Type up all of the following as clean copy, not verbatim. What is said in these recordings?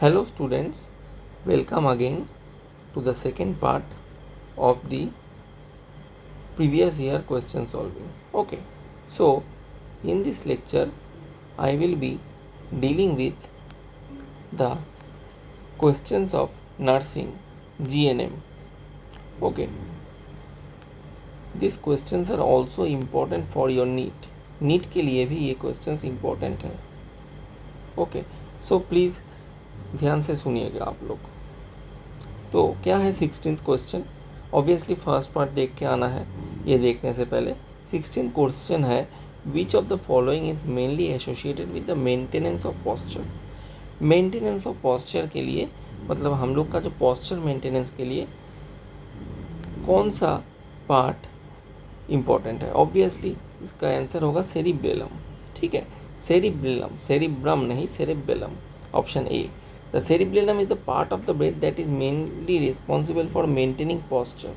Hello students, welcome again to the second part of the previous year question solving. Okay, so in this lecture I will be dealing with the questions of nursing GNM. Okay, these questions are also important for your NEET के लिए भी ये questions important है. Okay so please ध्यान से सुनिएगा आप लोग. तो क्या है 16th question. Obviously first part देख के आना है. ये देखने से पहले 16th क्वेश्चन है which of the following is mainly associated with the maintenance of posture. Maintenance of posture के लिए मतलब हम लोग का जो पॉस्चर मेंटेनेंस के लिए कौन सा पार्ट इम्पॉर्टेंट है. ऑब्वियसली इसका आंसर होगा सेरिबेलम. ठीक है, सेरिबेलम, सेरिब्रम नहीं, cerebellum. Option A. The cerebellum is the part of the brain that is mainly responsible for maintaining posture.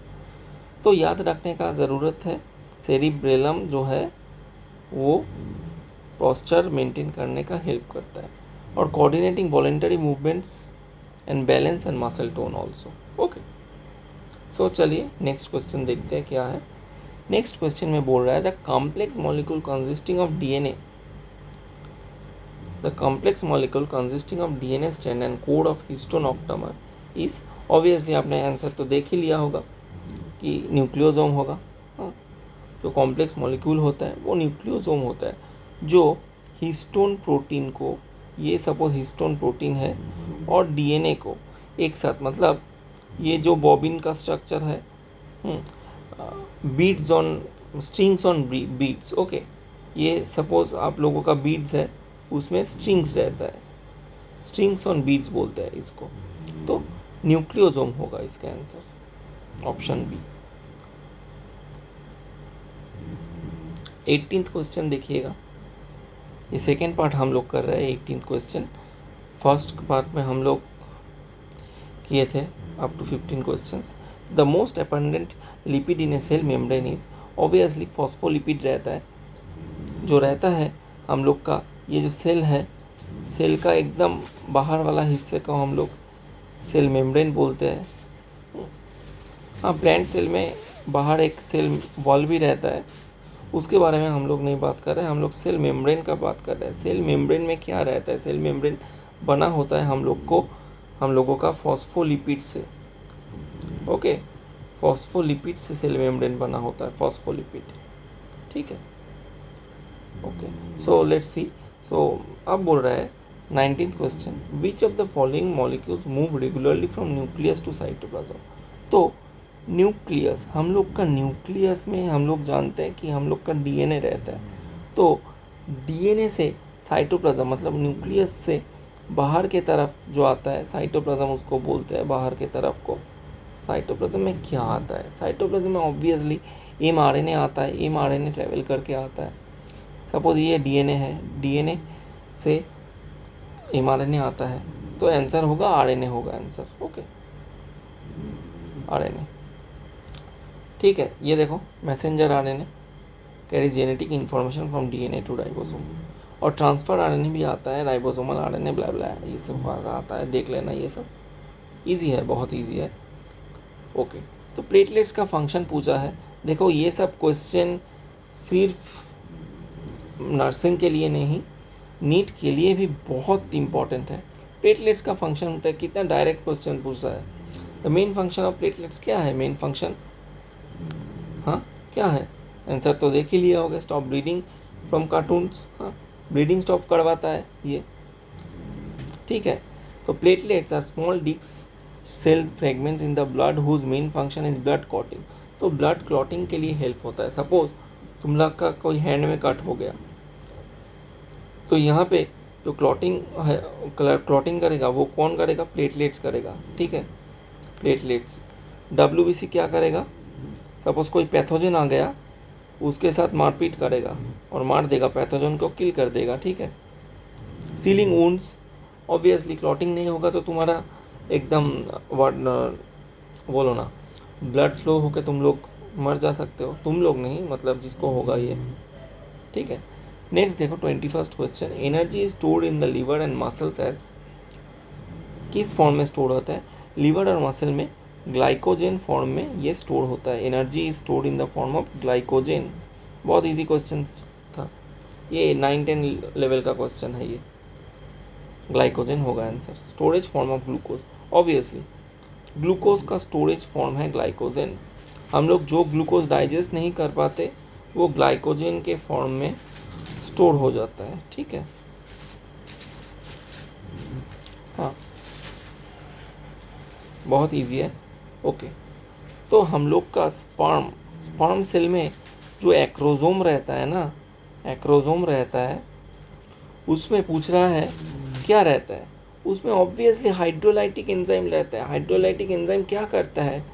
तो याद रखने का ज़रूरत है, सेरिबेलम जो है वो पॉस्चर मेंटेन करने का हेल्प करता है और coordinating voluntary movements and balance and muscle tone also. Okay so चलिए नेक्स्ट क्वेश्चन देखते हैं क्या है. नेक्स्ट क्वेश्चन में बोल रहा है the complex molecule consisting of DNA. The complex molecule consisting of DNA strand and code of histone octamer is. Obviously आपने आंसर तो देख ही लिया होगा कि न्यूक्लियोसोम होगा. हाँ, जो कॉम्प्लेक्स मॉलिक्यूल होता है वो न्यूक्लियोसोम होता है जो हिस्टोन प्रोटीन को, ये सपोज हिस्टोन प्रोटीन है और डीएनए को एक साथ, मतलब ये जो बॉबिन का स्ट्रक्चर है, beads on strings on beads. Okay, ये सपोज आप लोगों का बीड्स है, उसमें स्ट्रिंग्स रहता है, स्ट्रिंग्स ऑन बीड्स बोलते हैं इसको. तो न्यूक्लियोसोम होगा इसका answer, option B. 18th question देखिएगा. ये सेकेंड पार्ट हम लोग कर रहे हैं 18th क्वेश्चन. फर्स्ट पार्ट में हम लोग किए थे up to 15 questions. The most abundant lipid in a cell membrane is. Obviously phospholipid रहता है, जो रहता है हम लोग का ये जो सेल है, सेल का एकदम बाहर वाला हिस्से को हम लोग सेल मेम्ब्रेन बोलते हैं. हाँ, प्लांट सेल में बाहर एक सेल वॉल भी रहता है, उसके बारे में हम लोग नहीं बात कर रहे हैं, हम लोग सेल मेम्ब्रेन का बात कर रहे हैं. सेल मेम्ब्रेन में क्या रहता है, सेल मेम्ब्रेन बना होता है हम लोगों का फॉस्फोलिपिड से. ओके, फॉस्फोलिपिड से सेल मेम्ब्रेन बना होता है, फॉस्फोलिपिड. ठीक है, ओके सो लेट्स सी. सो अब बोल रहा है 19th question which of the following molecules move regularly from nucleus to cytoplasm. तो न्यूक्लियस, हम लोग का न्यूक्लियस में हम लोग जानते हैं कि हम लोग का डीएनए रहता है. तो डीएनए से साइटोप्लाज्म मतलब न्यूक्लियस से बाहर के तरफ जो आता है साइटोप्लाज्म उसको बोलते हैं, बाहर के तरफ को. साइटोप्लाज्म में क्या आता है, साइटोप्लाज्म में ऑब्वियसली एमआरएनए आता है, एमआरएनए ट्रैवल करके आता है. सपोज ये डीएनए है, डीएनए से एमआरएनए आता है, तो आंसर होगा आरएनए होगा आंसर. Okay, RNA. ठीक है, ये देखो messenger RNA carry genetic information from DNA to ribosome. और ट्रांसफर आरएनए भी आता है, राइबोसोमल आरएनए ब्ला ब्ला, ये सब आता है, देख लेना. ये सब इजी है, बहुत इजी है. ओके, तो प्लेटलेट्स का फंक्शन पूछा है. देखो ये सब क्वेश्चन सिर्फ नर्सिंग के लिए नहीं, नीट के लिए भी बहुत इंपॉर्टेंट है. प्लेटलेट्स का फंक्शन होता है, कितना डायरेक्ट क्वेश्चन पूछा है. The main function of platelets क्या है, मेन फंक्शन, हाँ क्या है, आंसर तो देख ही लिया होगा. Stop bleeding from cartoons. हाँ, ब्लीडिंग स्टॉप करवाता है ये. ठीक है, तो platelets are small disc cell fragments in the blood whose main function is blood clotting. तो ब्लड क्लॉटिंग के लिए हेल्प होता है. सपोज तुम लोग का कोई हैंड में कट हो गया, तो यहाँ पे जो क्लॉटिंग है, क्लॉटिंग करेगा वो कौन करेगा, प्लेटलेट्स करेगा. ठीक है, प्लेटलेट्स. डब्ल्यूबीसी क्या करेगा, सपोज कोई पैथोजन आ गया, उसके साथ मारपीट करेगा और मार देगा, पैथोजन को किल कर देगा. ठीक है, सीलिंग वुंड्स. ऑब्वियसली क्लॉटिंग नहीं होगा तो तुम्हारा एकदम बोलो ना, ब्लड फ्लो होकर तुम लोग मर जा सकते हो. तुम लोग नहीं, मतलब जिसको होगा ये. ठीक है, नेक्स्ट देखो 21st question. Energy is stored in the liver and muscles as. किस फॉर्म में स्टोर होता है? लीवर और मसल में ग्लाइकोजन फॉर्म में ये स्टोर होता है। Energy is stored in the form of glycogen. बहुत इजी क्वेश्चन था ये, 9-10 लेवल का क्वेश्चन है ये। ग्लाइकोजन होगा answer. Storage form of glucose, obviously glucose का स्टोरेज फॉर्म है ग्लाइकोजन। हम लोग जो ग्लूकोज डाइजेस्ट नहीं कर पाते वो ग्लाइकोजन के फॉर्म में स्टोर हो जाता है, ठीक है। हाँ, बहुत इजी है। ओके, तो हम लोग का स्पर्म सेल में जो एक्रोजोम रहता है ना, एक्रोजोम रहता है, उसमें पूछ रहा है क्या रहता है? उसमें ऑब्वियसली हाइड्रोलाइटिक एंजाइम रहता है। हाइड्रोलाइटिक एंजाइम क्या करता है?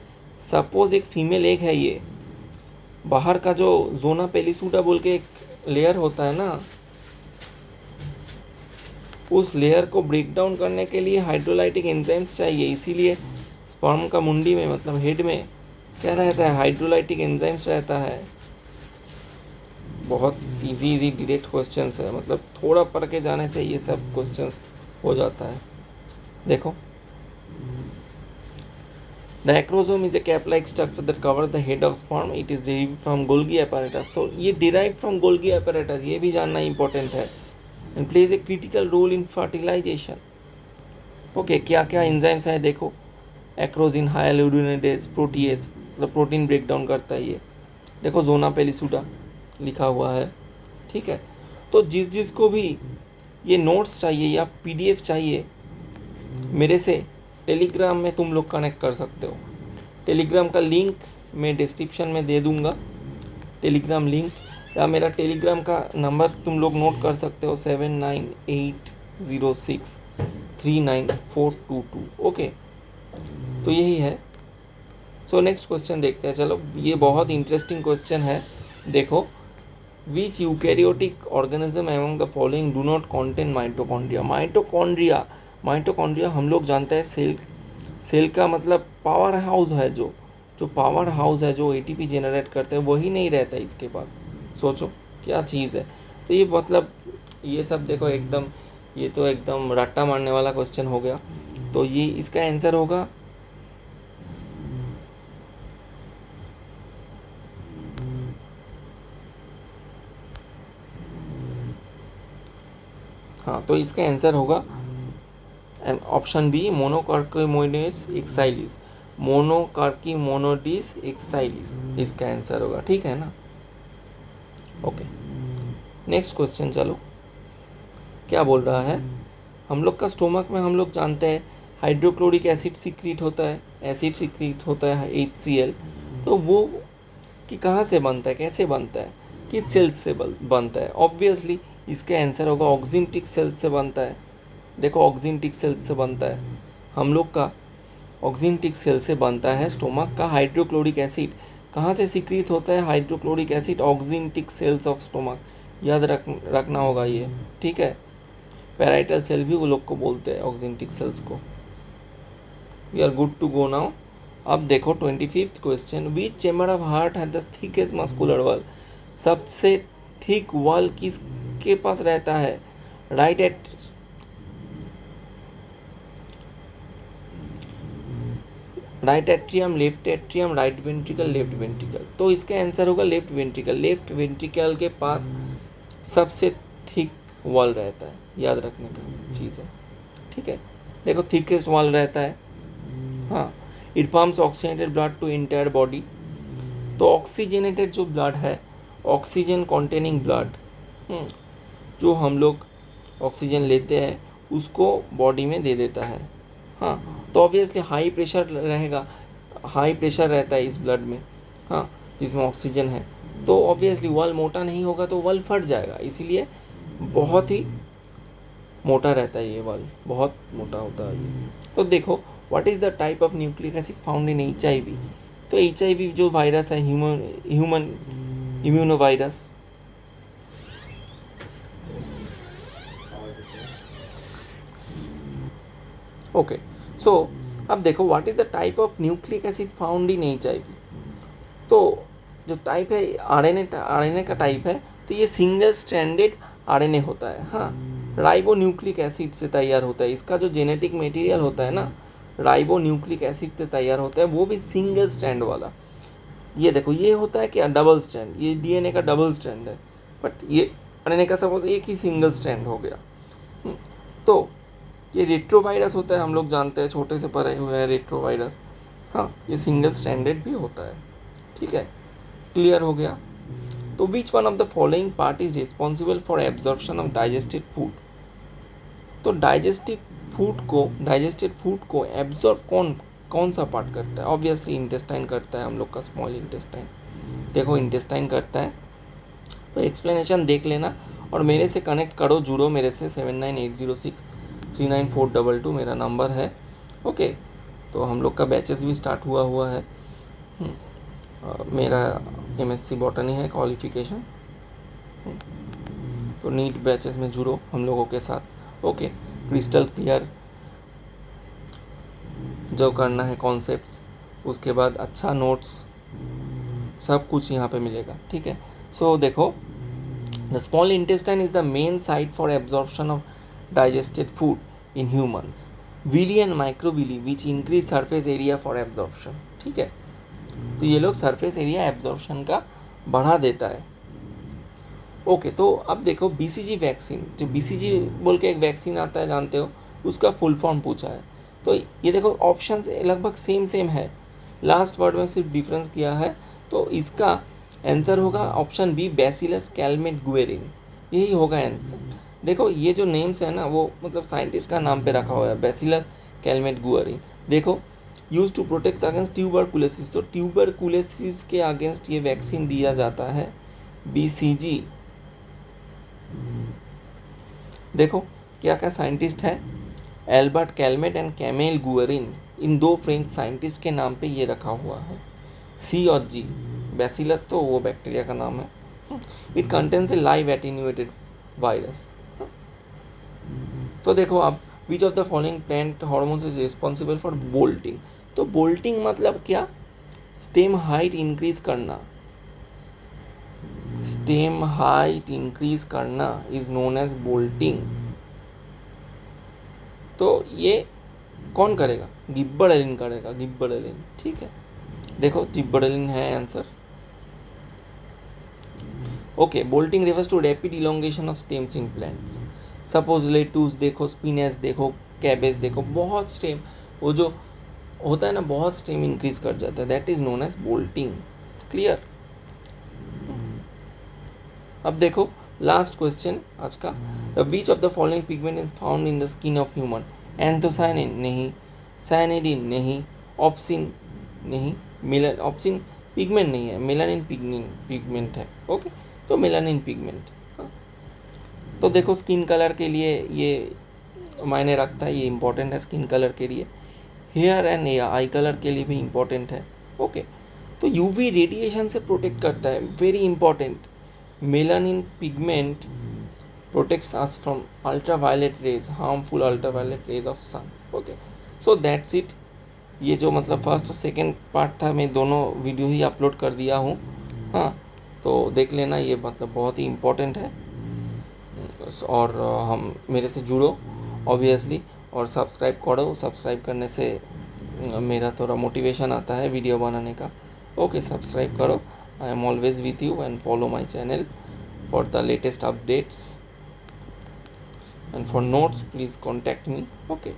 सपोज एक फीमेल एग है, ये बाहर का जो जोना पेलिसूडा बोल के एक लेयर होता है ना, उस लेयर को ब्रेक डाउन करने के लिए हाइड्रोलाइटिक एंजाइम्स चाहिए। इसीलिए स्पर्म का मुंडी में, मतलब हेड में क्या रहता है? हाइड्रोलाइटिक एंजाइम्स रहता है। बहुत इजी डायरेक्ट क्वेश्चंस है, मतलब थोड़ा पढ़ के जाने से ये सब क्वेश्चंस हो जाता है। देखो, the acrosome is A cap like structure that cover the head of sperm. It is derived from Golgi apparatus। तो ये डिराइव फ्रॉम गोल्गी apparatus, ये भी जानना इंपॉर्टेंट है। And plays a critical role in fertilization. Okay, क्या क्या enzymes है देखो, एक्रोजिन, हाइलुरोनिडेज, प्रोटीएज, मतलब प्रोटीन ब्रेक डाउन करता है ये। देखो जोना पेलिसूडा लिखा हुआ है, ठीक है। तो जिस को भी ये नोट्स चाहिए या पीडीएफ चाहिए, मेरे से टेलीग्राम में तुम लोग कनेक्ट कर सकते हो। टेलीग्राम का लिंक मैं डिस्क्रिप्शन में दे दूंगा, टेलीग्राम लिंक, या मेरा टेलीग्राम का नंबर तुम लोग नोट कर सकते हो, 7980639422। ओके, तो यही है। सो नेक्स्ट क्वेश्चन देखते हैं। चलो, ये बहुत इंटरेस्टिंग क्वेश्चन है। देखो, which eukaryotic organism among the following do not contain mitochondria. Mitochondria हम लोग जानते हैं सेल का मतलब पावर हाउस है, जो पावर हाउस है, जो एटीपी जनरेट करते हैं, वही नहीं रहता है इसके पास। सोचो क्या चीज़ है। तो ये मतलब ये सब देखो एकदम, ये तो एकदम रट्टा मारने वाला क्वेश्चन हो गया। तो ये इसका आंसर होगा हाँ, तो इसका आंसर होगा ऑप्शन बी, मोनोकार्कीमोइडेस एक्साइलिस। मोनोकार्कीमोनोडिस एक्साइलिस इसका आंसर होगा, ठीक है ना। Okay, next question. चलो, क्या बोल रहा है? हम लोग का स्टोमक में हम लोग जानते हैं हाइड्रोक्लोरिक एसिड सीक्रेट होता है, एसिड सीक्रेट होता है HCl। तो वो कि कहाँ से बनता है, कैसे बनता है, किस सेल्स से बनता है? ऑब्वियसली इसका आंसर होगा ऑक्जिनटिक सेल्स से बनता है। देखो, ऑक्जिनटिक सेल्स से बनता है हम लोग का, ऑक्जिनटिक सेल से बनता है स्टोमक का हाइड्रोक्लोरिक एसिड। कहाँ से सीक्रेट होता है hydrochloric acid? Oxyntic cells of stomach. याद रखना होगा ये, ठीक है। पैराइटल सेल भी वो लोग को बोलते हैं ऑक्जिनटिक सेल्स को। We are good to go now. अब देखो 25th question, which chamber of heart has the thickest muscular wall. सबसे थिक वॉल किसके पास रहता है? Right atrium, left atrium, right ventricle, left ventricle. तो इसका आंसर होगा लेफ्ट वेंट्रिकल। लेफ्ट वेंट्रिकल के पास सबसे थिक वॉल रहता है, याद रखने का चीज़ है, ठीक है। देखो, थिकेस्ट वॉल रहता है। हाँ, it pumps oxygenated blood to entire body. तो ऑक्सीजनेटेड जो ब्लड है, ऑक्सीजन कॉन्टेनिंग ब्लड, जो हम लोग ऑक्सीजन लेते हैं उसको बॉडी में दे देता है। हाँ, तो ऑब्वियसली हाई प्रेशर रहेगा, हाई प्रेशर रहता है इस ब्लड में, हाँ, जिसमें ऑक्सीजन है। तो ऑब्वियसली वॉल मोटा नहीं होगा तो वॉल फट जाएगा, इसीलिए बहुत ही मोटा रहता है ये वॉल, बहुत मोटा होता है ये। तो देखो, what is the type of nucleic acid found in HIV। तो HIV जो वायरस है, ह्यूमन इम्यूनो वायरस, ओके। सो अब देखो, what is the type of nucleic acid found in HIV। तो जो टाइप है RNA का टाइप है, तो ये सिंगल स्ट्रैंडेड RNA होता है। हाँ, राइबो न्यूक्लिक एसिड से तैयार होता है। इसका जो जेनेटिक मटेरियल होता है ना, राइबो न्यूक्लिक एसिड से तैयार होता है, वो भी सिंगल स्ट्रैंड वाला। ये देखो, ये होता है क्या, डबल स्ट्रैंड, ये डीएनए का डबल स्ट्रैंड है, बट ये आरएनए का सपोज एक ही सिंगल स्ट्रैंड हो गया। तो ये रेट्रोवायरस होता है, हम लोग जानते हैं, छोटे से पढ़े हुए हैं रेट्रोवायरस। हाँ, ये सिंगल स्ट्रैंडेड भी होता है। ठीक है, क्लियर हो गया। तो which one of the following part is responsible for absorption of digested food. तो डाइजेस्टेड फूड को एब्जॉर्ब कौन सा पार्ट करता है? ऑब्वियसली इंटेस्टाइन करता है, हम लोग का स्मॉल इंटेस्टाइन। देखो, इंटेस्टाइन करता है। तो एक्सप्लेनेशन देख लेना और मेरे से कनेक्ट करो, जुड़ो मेरे से। 7980639422 मेरा नंबर है। ओके, तो हम लोग का बैचेस भी स्टार्ट हुआ है। मेरा एमएससी बॉटनी है क्वालिफिकेशन। तो नीट बैचेस में जुड़ो हम लोगों के साथ। ओके, क्रिस्टल क्लियर जो करना है कॉन्सेप्ट्स, उसके बाद अच्छा नोट्स, सब कुछ यहाँ पे मिलेगा। ठीक है, सो देखो, the small intestine is the main site for absorption of digested food in humans. Villi and microvilli which increase surface area for absorption. ठीक है, तो ये लोग सरफेस एरिया एब्जॉर्प्शन का बढ़ा देता है। ओके, तो अब देखो बीसीजी वैक्सीन, जो बीसीजी बोल के एक वैक्सीन आता है, जानते हो, उसका फुल फॉर्म पूछा है। तो ये देखो, ऑप्शन लगभग सेम है, लास्ट वर्ड में सिर्फ डिफरेंस किया है। तो इसका आंसर होगा option B, bacillus Calmette Guerin, यही होगा आंसर। देखो, ये जो नेम्स है ना, वो मतलब साइंटिस्ट का नाम पे रखा हुआ है, बैसिलस कैलमेट गुएरिन। देखो, use to protect against tuberculosis, तो ट्यूबरकुलोसिस के अगेंस्ट ये वैक्सीन दिया जाता है, बीसीजी। देखो क्या क्या साइंटिस्ट है, Albert Calmette and Camille Guerin, इन दो फ्रेंच साइंटिस्ट के नाम पे ये रखा हुआ है, सी और जी। बैसिलस तो वो बैक्टीरिया का नाम है। It contains A live attenuated virus. तो देखो अब, विच of the following plant hormones is responsible for bolting. तो बोल्टिंग मतलब क्या, स्टेम हाइट इंक्रीज करना। स्टेम हाइट इंक्रीज करना इज नोन एज बोल्टिंग। तो ये कौन करेगा, गिब्बरेलिन करेगा, गिब्बरेलिन। ठीक है, देखो गिब्बरेलिन है answer. Okay, bolting refers to rapid elongation of stems in plants. Suppose lettuce देखो, स्पिनेच देखो, कैबेज देखो, बहुत स्टेम, वो जो होता है ना, बहुत स्टेम इंक्रीज कर जाता है, that is known as bolting. Clear. अब देखो लास्ट क्वेश्चन आज का, the which of the following pigment is found in the skin of human. Anthocyanin नहीं, साइनिडिन नहीं, ऑप्सिन नहीं, मिलन, ऑप्सिन पिगमेंट नहीं है, मेलानिन पिगमेंट है। ओके, तो मेलानिन पिगमेंट। तो देखो, स्किन कलर के लिए ये मायने रखता है, ये इंपॉर्टेंट है स्किन कलर के लिए। हेयर एंड आई कलर के लिए भी इंपॉर्टेंट है। ओके, तो यूवी रेडिएशन से प्रोटेक्ट करता है, very important. Melanin pigment protects us from ultraviolet rays, harmful ultraviolet rays of sun. Okay, so that's it. ये जो मतलब फर्स्ट और सेकेंड पार्ट था, मैं दोनों वीडियो ही अपलोड कर दिया हूँ। हाँ, तो देख लेना, ये मतलब बहुत ही इम्पोर्टेंट है। और हम मेरे से जुड़ो ऑब्वियसली, और सब्सक्राइब करो। सब्सक्राइब करने से मेरा थोड़ा मोटिवेशन आता है वीडियो बनाने का। ओके, सब्सक्राइब करो। I am always with you and follow my channel for the latest updates and for notes please contact me. Okay,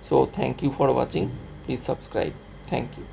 so thank you for watching, please subscribe, thank you.